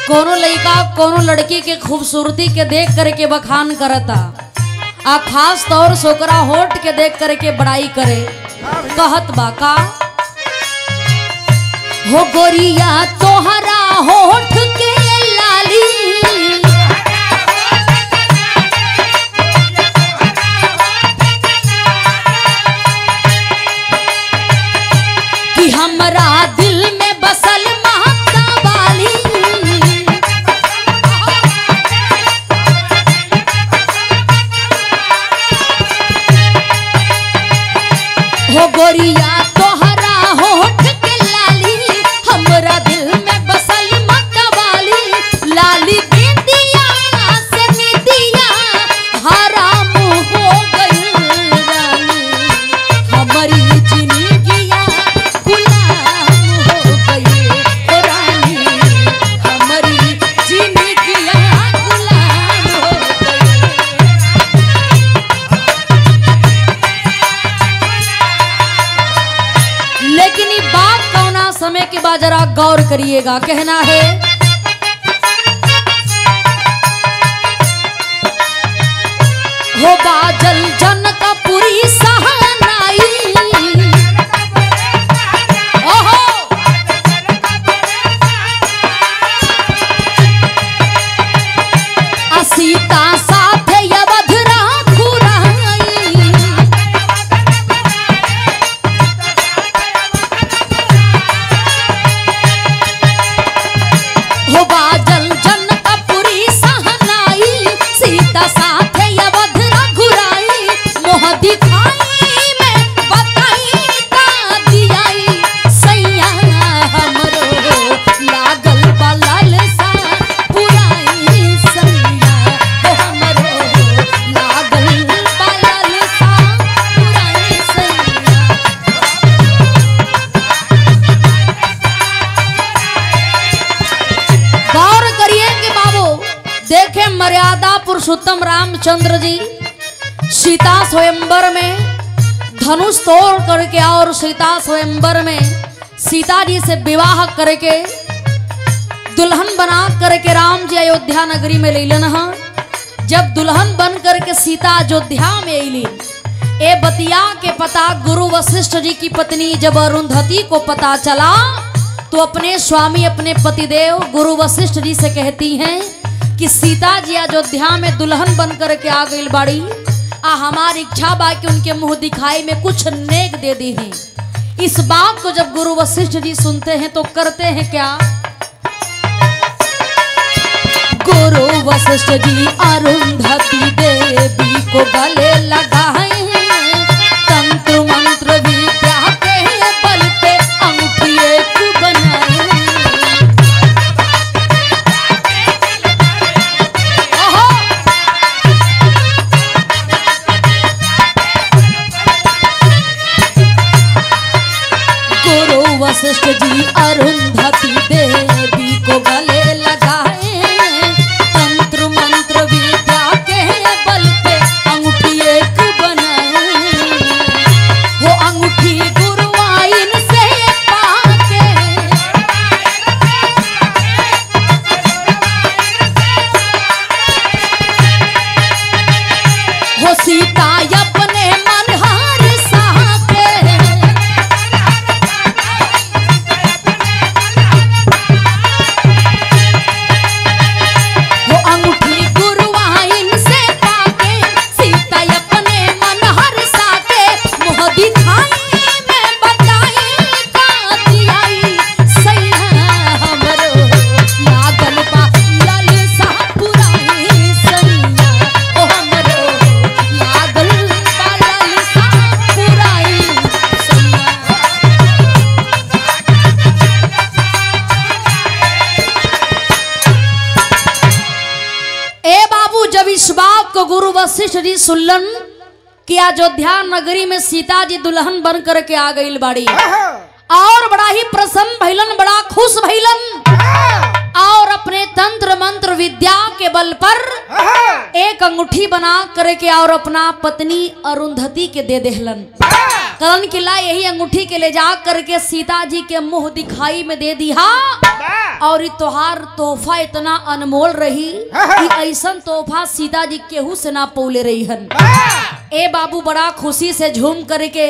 कोनो लड़का कोनो लड़की के खूबसूरती के देख करके बखान करता आ खास तौर से ओकरा होठ के देख करके बड़ाई करे। कहत बा का हो गोरिया तोहरा होठ के लाली कि हमरा दिल में बसल महका वाली हो गोरिया तोहरा होठ के लाली हमरा दिल में बसल महका वाली लाली बिंदिया से निदिया हराम हो गई रानी हमारी जिंदगिया समय के बाद जरा गौर करिएगा। कहना है हो बाजल जनकपुरी सहनाई ओहो सीता साथ अवध मर्यादा पुरुषोत्तम रामचंद्र जी सीता स्वयंवर में धनुष तोड़ करके और सीता स्वयंवर में सीता जी से विवाह करके दुल्हन बना करके राम जी अयोध्या नगरी में लेलन। जब दुल्हन बन करके सीता अयोध्या में अली ए बतिया के पता गुरु वशिष्ठ जी की पत्नी जब अरुंधति को पता चला तो अपने स्वामी अपने पतिदेव गुरु वशिष्ठ जी से कहती हैं कि सीता जी अयोध्या में दुल्हन बन करके आ गई बाड़ी आ हमारी इच्छा बा कि उनके मुंह दिखाई में कुछ नेक दे दी है। इस बात को जब गुरु वशिष्ठ जी सुनते हैं तो करते हैं क्या गुरु वशिष्ठ जी अरुंधति देवी को गले लगाए तंत्र मंत्र विद्या के बल पे अंगूठी एक बनाए। वशिष्ठ जी अरुंधति देवी को गले लगाए तंत्र मंत्र विद्या के बल पे अंगूठी एक बनाए। वो अंगूठी गुरुआइन से पाके वो सीता अपने मनहार साके गुरु वशिष्ठ जी सुनलन कि अयोध्या नगरी में सीता जी दुल्हन बन करके आ गई बाड़ी और बड़ा ही प्रसन्न भइलन बड़ा खुश भइलन और अपने तंत्र मंत्र विद्या के बल पर एक अंगूठी बना करके और अपना पत्नी अरुंधति के दे देहलन। कलन किला यही अंगूठी के ले जा करके सीता जी के मुंह दिखाई में दे दिया। और तोहार तोहफा इतना अनमोल रही कि ऐसा तोहफा सीता जी केहू से ना पौले रही हन। ए बाबू बड़ा खुशी से झूम करके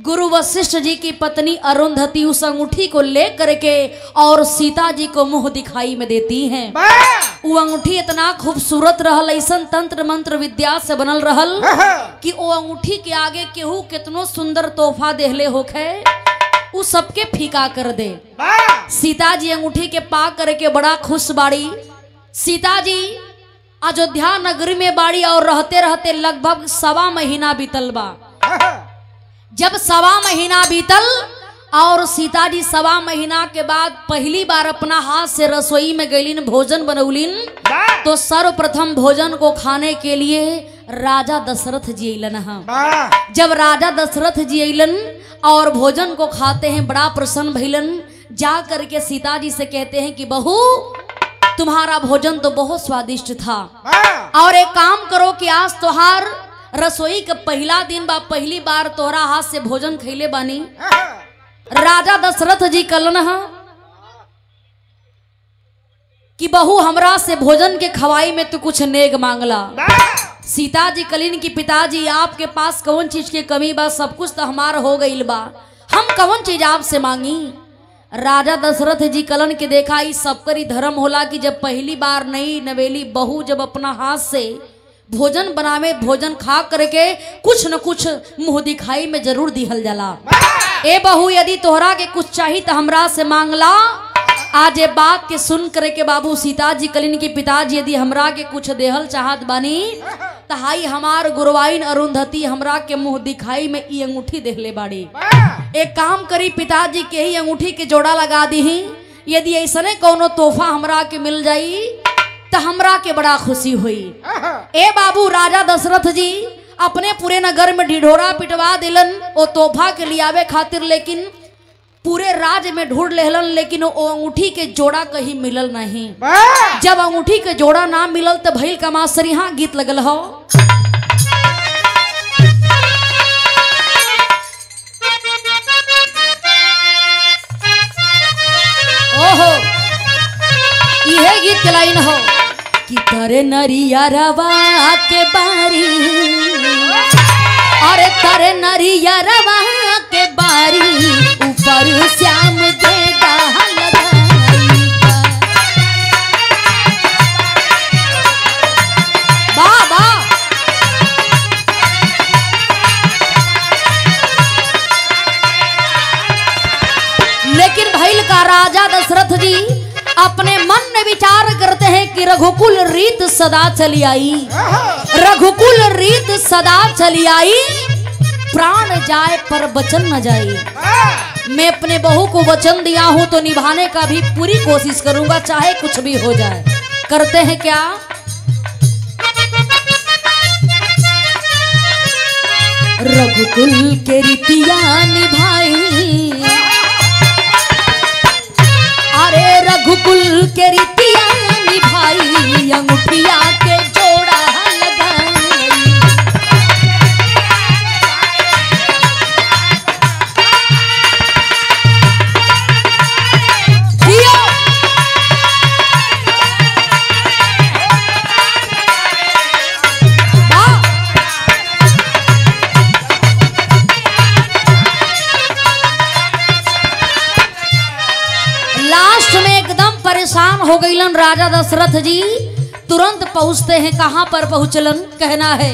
गुरु वशिष्ठ जी की पत्नी अरुंधति उस अंगूठी को ले करके और सीता जी को मुंह दिखाई में देती हैं। वो अंगूठी इतना खूबसूरत रहल, ऐसा तंत्र मंत्र विद्या से बनल रहल कि वो अंगूठी के आगे केहू कितनो सुंदर तोहफा देहले होखे वो सबके फीका कर दे। सीता जी अंगूठी के पा करके बड़ा खुश बाड़ी। सीता जी अयोध्या नगरी में बाड़ी और रहते रहते लगभग 1.25 महीना बीतल बा। जब 1.25 महीना बीतल और सीता जी 1.25 महीना के बाद पहली बार अपना हाथ से रसोई में गईलिन, भोजन बनौलिन। तो सर्वप्रथम भोजन को खाने के लिए राजा दशरथ जी अलन। जब राजा दशरथ जी अलन और भोजन को खाते हैं बड़ा प्रसन्न भइलन। जा करके सीता जी से कहते हैं कि बहू तुम्हारा भोजन तो बहुत स्वादिष्ट था और एक काम करो कि आज तोहार रसोई का पहला दिन बा, पहली बार तोहरा हाथ से भोजन खैले बानी। राजा दशरथ जी कलन कि बहू हमरा से भोजन के खवाई में तू कुछ नेग मांगला। सीता जी कलिन की पिताजी आपके पास कौन चीज की कमी बा, सब कुछ तो हमार हो गईल बा, हम कौन चीज आपसे मांगी। राजा दशरथ जी कलन के देखा इस सबकर धर्म होला कि जब पहली बार नई नवेली बहू जब अपना हाथ से भोजन बनावे, भोजन खा करके कुछ न कुछ मुंह दिखाई में जरूर दिहल जाला। ए बहू यदि तोहरा के कुछ चाहिए तो हमरा से मांगला। आज ये बात के सुन करके बाबू सीता जी कलिन के पिताजी यदि हमरा के कुछ देहल चाहत बानी तो हाई हमार गुरुवाइन अरुंधति हमरा के मुंह दिखाई में ई अंगूठी देहले बाड़ी। एक काम करी पिताजी के ही अंगूठी के जोड़ा लगा दी। यदि ऐसने कोनो तोहफा हमरा के मिल जाई तो हमरा के बड़ा खुशी हुई। ए बाबू राजा दशरथ जी अपने पूरे नगर में ढिढोरा पिटवा दिलन वो तोहफा के लियावे खातिर, लेकिन पूरे राज्य में ढूंढ लेहलन लेकिन वो अंगूठी के जोड़ा कहीं मिलल नहीं। जब अंगूठी के जोड़ा ना मिलल तो भइल का मास्टर यहाँ गीत लगल हो। ओहो यह गीत के लाइन हो कि तारे नरिया रवा के बारी, अरे तारे नरिया रवा के बारी ऊपर श्याम देगा बाबा। लेकिन भइल का राजा दशरथ जी अपने मन में विचार करते हैं कि रघुकुल रीत सदा चली आई, रघुकुल रीत सदा चली आई, प्राण जाए पर वचन न जाए। मैं अपने बहू को वचन दिया हूं तो निभाने का भी पूरी कोशिश करूंगा चाहे कुछ भी हो जाए। करते हैं क्या, रघुकुल के रीतियां निभाई, अरे रघुकुल के रीतियां निभाई, अंगूठिया के जोड़ा लगाई। लास्ट में एकदम परेशान हो गईलन राजा दशरथ जी। तुरंत पहुंचते हैं, कहां पर पहुंचलन कहना है,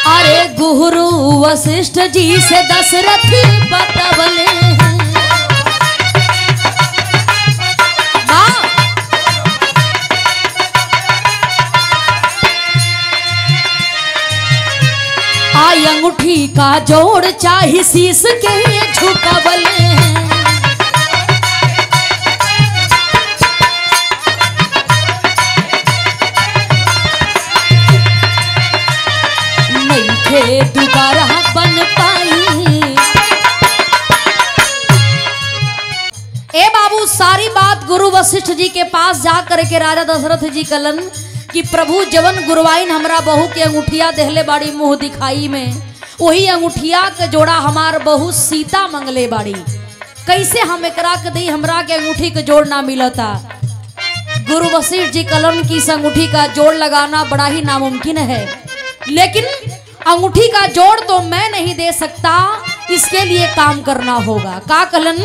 अरे गुरु वशिष्ठ जी से दशरथ बतवले हैं। आई अंगूठी का जोड़ चाहे शीश के झुकावले हैं। नहीं थे दोबारा बन पाई। ए बाबू सारी बात गुरु वशिष्ठ जी के पास जा करके राजा दशरथ जी कलन कि प्रभु जवन गुरुवाइन हमरा बहू के अंगूठिया देहले बाड़ी मुंह दिखाई में, वही अंगूठिया के जोड़ा हमार बहू सीता मंगले बाड़ी। कैसे हम एकरा के दी, हमरा के अंगूठी के जोड़ ना मिलता। गुरु वशिष्ठ जी कलन की इस अंगूठी का जोड़ लगाना बड़ा ही नामुमकिन है, लेकिन अंगूठी का जोड़ तो मैं नहीं दे सकता, इसके लिए काम करना होगा। का कलन?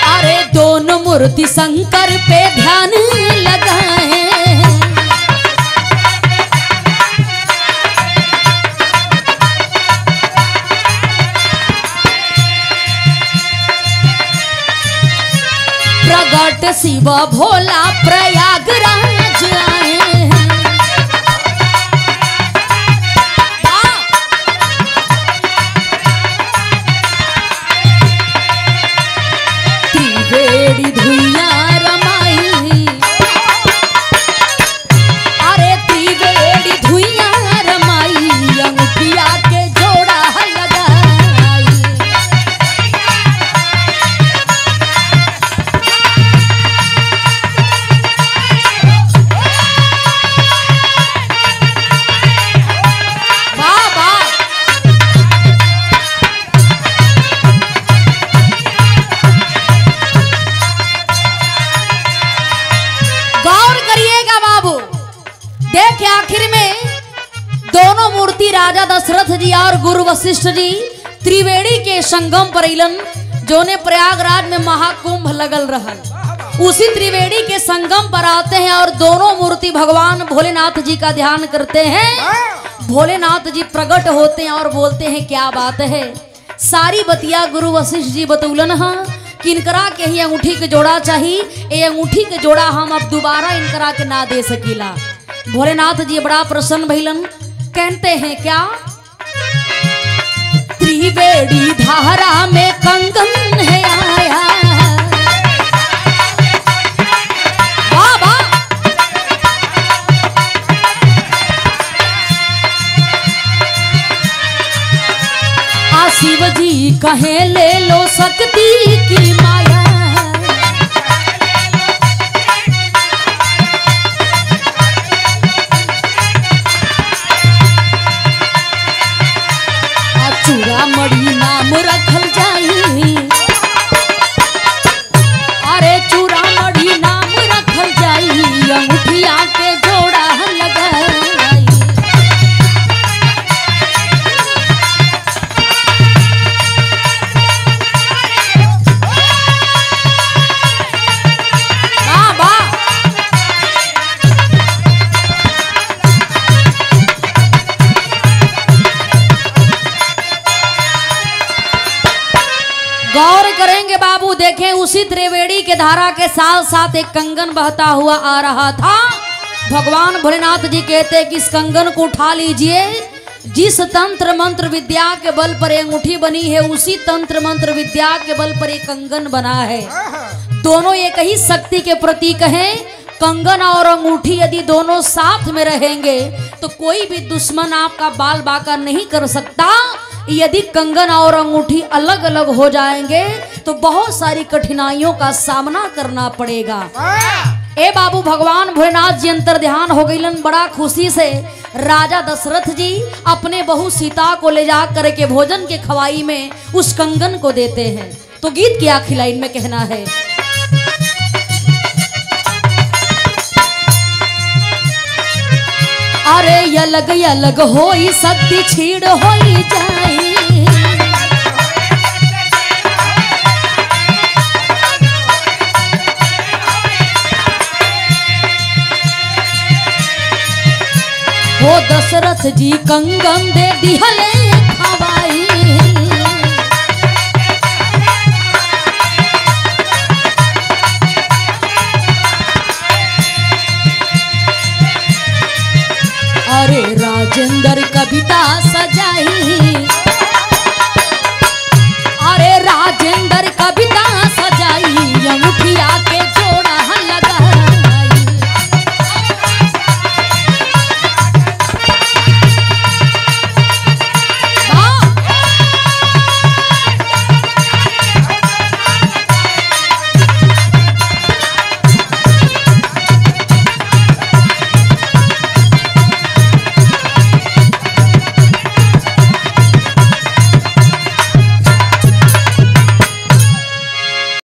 अरे दोनों मूर्ति शंकर पे ध्यान लगाए, प्रगट शिव भोला प्रयागराज आए। त्रिवेणी धुइया रमाई, अरे त्रिवेणी धुइया रमाई, अंगूठिया के जोड़ा लगाई। देख आखिर में दोनों मूर्ति राजा दशरथ जी और गुरु वशिष्ठ जी त्रिवेणी के संगम पर अइलन, जोने प्रयागराज में महाकुंभ लगल रहल। उसी त्रिवेणी के संगम पर आते हैं और दोनों मूर्ति भगवान भोलेनाथ जी का ध्यान करते हैं। भोलेनाथ जी प्रकट होते हैं और बोलते हैं क्या बात है। सारी बतिया गुरु वशिष्ठ जी बतौलन है कि इनकरा के ही अंगूठी के जोड़ा चाहिए, ये अंगूठी के जोड़ा हम अब दोबारा इनकरा के ना दे सकीला। भोलेनाथ जी बड़ा प्रसन्न भइलन, कहते हैं क्या? त्रिवेणी धारा में कंगन है आया, वाह वाह। आ शिव जी कहे ले लो शक्ति की माया, चूड़ामणि नाम रखल जाई, अरे चूड़ामणि नाम रखल जाई, अंगूठिया के जोड़ा लगाई। गौर करेंगे बाबू, देखें उसी त्रिवेणी के धारा के साथ साथ एक कंगन बहता हुआ आ रहा था। भगवान भोलेनाथ जी कहते कि इस कंगन को उठा लीजिए। जिस तंत्र मंत्र विद्या के बल पर अंगूठी बनी है, उसी तंत्र मंत्र विद्या के बल पर एक कंगन बना है। दोनों एक ही शक्ति के प्रतीक हैं। कंगन और अंगूठी यदि दोनों साथ में रहेंगे तो कोई भी दुश्मन आपका बाल बाका नहीं कर सकता। यदि कंगन और अंगूठी अलग अलग हो जाएंगे तो बहुत सारी कठिनाइयों का सामना करना पड़ेगा। ए बाबू, भगवान भोलेनाथ जी अंतर ध्यान हो गईलन। बड़ा खुशी से राजा दशरथ जी अपने बहू सीता को ले जा करके भोजन के खवाई में उस कंगन को देते हैं। तो गीत की आखिरी लाइन में कहना है, अरे अलग अलग होई शक्ति छीड़ होई जाई, हो दशरथ जी कंगन दे दिहले